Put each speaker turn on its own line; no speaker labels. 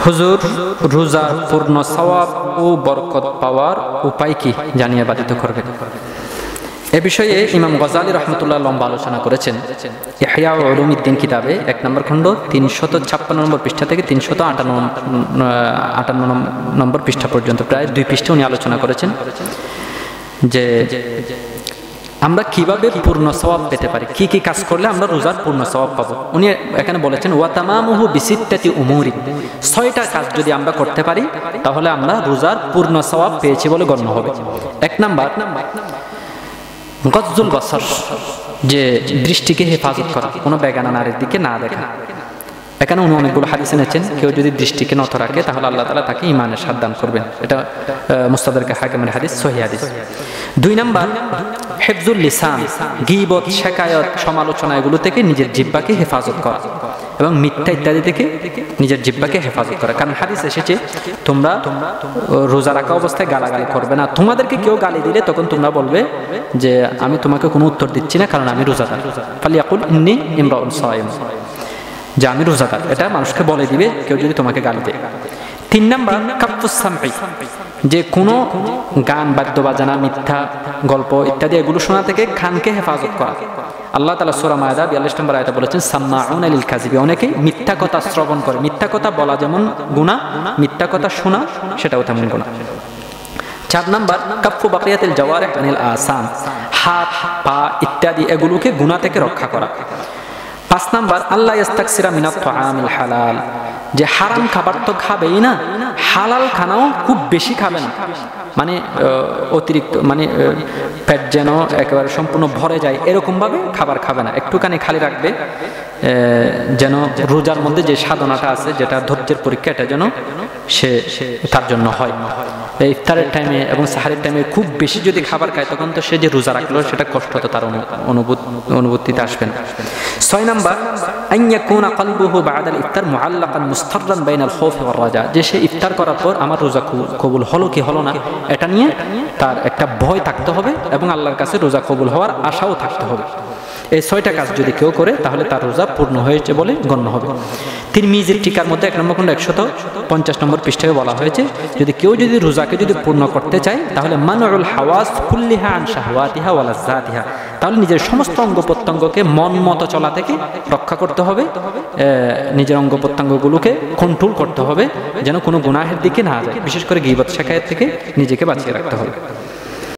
হুজুর, রোজার পূর্ণ সওয়াব ও বরকত পাওয়ার উপায় কি জানিয়ে বাধিত করবেন। এ বিষয়ে ইমাম গজালি রহমতুল্লাহ লম্বা আলোচনা করেছেন ইহয়া উলুমিদ্দিন কিতাবে 1 নম্বর খণ্ড 356 নম্বর পৃষ্ঠা থেকে 358 নম্বর পৃষ্ঠা পর্যন্ত প্রায় 2 পৃষ্ঠা উনি আলোচনা করেছেন যে আমরা কিভাবে পূর্ণ সওয়াব পেতে পারি, কি কি কাজ করলে আমরা রোজার পূর্ণ সওয়াব পাবো। উনি এখানে বলেছেন ওয়া তামামুহু বিসিত্তাতি উমুরি, 6টা কাজ যদি আমরা করতে পারি তাহলে আমরা রোজার পূর্ণ সওয়াব পেয়েছি বলে গণ্য হবে। 1 নাম্বার গজ্জুল বসর, যে দৃষ্টিকে হেফাজত করা, কোনো বেগানা নারীর দিকে না দেখা। এখানে উনি অনেকগুলো হাদিস এনেছেন, কেউ যদি দৃষ্টিকে নত রাখে তাহলে আল্লাহ তাআলা তাকে ঈমানের স্বাদ দান করবেন। এটা মুস্তাদরাক হাকিমের হাদিস, সহিহ হাদিস। 2 নাম্বার হিফজুল লিসান, গীবত, শিকায়ত, সমালোচনা এগুলো থেকে নিজের জিহ্বাকে হেফাজত করা এবং মিথ্যা ইত্যাদি থেকে নিজের জিহ্বাকে হেফাজত করা। কারণ হাদিস এসেছে তোমরা রোজা রাখা অবস্থায় গালাগালি করবে না, তোমাদেরকে কেউ গালি দিলে তখন তোমরা বলবে যে আমি তোমাকে কোনো উত্তর দিচ্ছি না কারণ আমি রোজাদার। ফালিয়াকুল ইন্নী ইমরাউন সায়িম, যে আমি রোজাদার, এটা মানুষকে বলে দিবে কেউ যদি তোমাকে গালি দেয়। 3 নাম্বার কাফফুস সামঈ, যে কোনো গান, বাদ্য বাজানা, মিথ্যা গল্প ইত্যাদি এগুলো শোনা থেকে কানকে হেফাজত করা। আল্লাহ তাআলা সূরা মায়দা 42 নম্বর আয়াতে বলেছেন সাম্মাউনা লিল কাযিবি, অনেকে মিথ্যা কথা শ্রবণ করে। মিথ্যা কথা বলা যেমন গুনাহ, মিথ্যা কথা শোনা সেটাও তেমন গুনাহ। 4 নাম্বার কাফফু বাকিয়াতিল জাওয়ারিহ আনিল আসাম, হাত, পা ইত্যাদি এগুলোকে গুনাহ থেকে রক্ষা করা। 5 নাম্বার আল্লাহ ইস্তাকসিরা মিনাত তাআমিল হালাল, যে হারাম খাবার তো খাবেই না, হালাল খানাও খুব বেশি খাবে না, মানে অতিরিক্ত, মানে পেট যেন একেবারে সম্পূর্ণ ভরে যায় এরকম ভাবে খাবার খাবে না, একটুখানি খালি রাখবে, যেন রোজার মধ্যে যে সাধনাটা আছে, যেটা ধৈর্যের পরীক্ষা, এটা যেন সে তার জন্য হয়। ইফতারের টাইমে এবং সাহারের টাইমে খুব বেশি যদি খাবার খায় তখন তো সে যে রোজা রাখলো সেটা কষ্ট তো তার অনুভূতিতে আসবে না। 6 নাম্বার আন ইয়াকুনা কলবুহু বা'দাল ইফতার মুআল্লাকান মুস্তাররান বাইনাল খাউফি ওয়ার রাজা, যে সে ইফতার করার পর আমার রোজা কবুল হলো কি হলো না এটা নিয়ে তার একটা ভয় থাকতে হবে এবং আল্লাহর কাছে রোজা কবুল হওয়ার আশাও থাকতে হবে। এই 6টা কাজ যদি কেউ করে তাহলে তার রোজা পূর্ণ হয়েছে বলে গণ্য হবে। তিরমিজির টিকার মধ্যে 1 নম্বর খণ্ড 150 নম্বর পৃষ্ঠায় বলা হয়েছে যদি কেউ যদি রোজাকে যদি পূর্ণ করতে চায় তাহলে মানউল হাওয়াস কুল্লিহা আন শাহওয়াতিহা ওয়া লাযাতিহা, তাহলে নিজের সমস্ত অঙ্গ প্রত্যঙ্গকে মন মতো চলা থেকে রক্ষা করতে হবে, নিজের অঙ্গ প্রত্যঙ্গগুলোকে কন্ট্রোল করতে হবে যেন কোনো গুনাহের দিকে না যায়, বিশেষ করে গীবত শিকায়ত থেকে নিজেকে বাঁচিয়ে রাখতে হবে।